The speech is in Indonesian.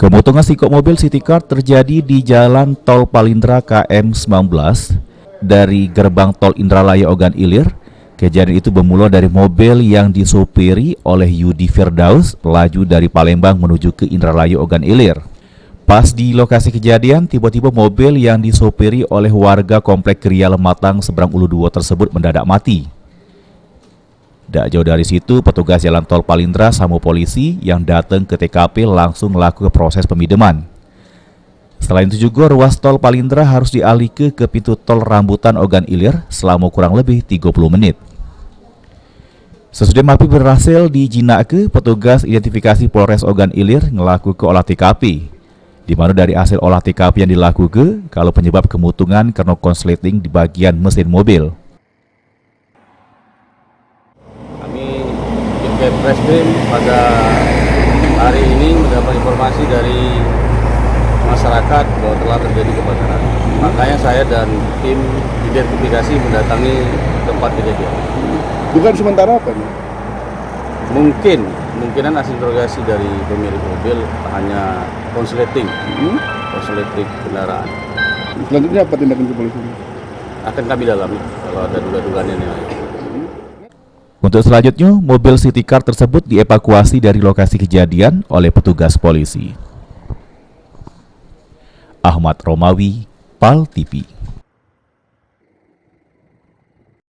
Kemutungan sikop mobil City Car terjadi di Jalan Tol Palindra KM 19 dari gerbang tol Indralaya Ogan Ilir. Kejadian itu bermula dari mobil yang disopiri oleh Yudi Firdaus laju dari Palembang menuju ke Indralaya Ogan Ilir. Pas di lokasi kejadian, tiba-tiba mobil yang disopiri oleh warga komplek Kriya Lematang seberang Ulu 2 tersebut mendadak mati. Tak jauh dari situ, petugas jalan tol Palindra sama polisi yang datang ke TKP langsung melakukan proses pemideman. Selain itu juga ruas tol Palindra harus dialihkan ke pintu tol Rambutan Ogan Ilir selama kurang lebih 30 menit. Sesudah api berhasil dijinakkan, petugas identifikasi Polres Ogan Ilir melakukan olah TKP. Di mana dari hasil olah TKP yang dilakukan, kalau penyebab kemutungan karena konsleting di bagian mesin mobil. Reskrim pada hari ini mendapat informasi dari masyarakat bahwa telah terjadi kebakaran. Makanya saya dan tim identifikasi mendatangi tempat kejadian. Bukan sementara apa nih? Kemungkinan hasil interogasi dari pemilik mobil hanya konsleting kendaraan. Selanjutnya apa tindakan kepolisian? Akan kami dalami kalau ada dugaan-dugaan yang lain. Untuk selanjutnya, mobil City Car tersebut dievakuasi dari lokasi kejadian oleh petugas polisi. Ahmad Romawi, PAL TV.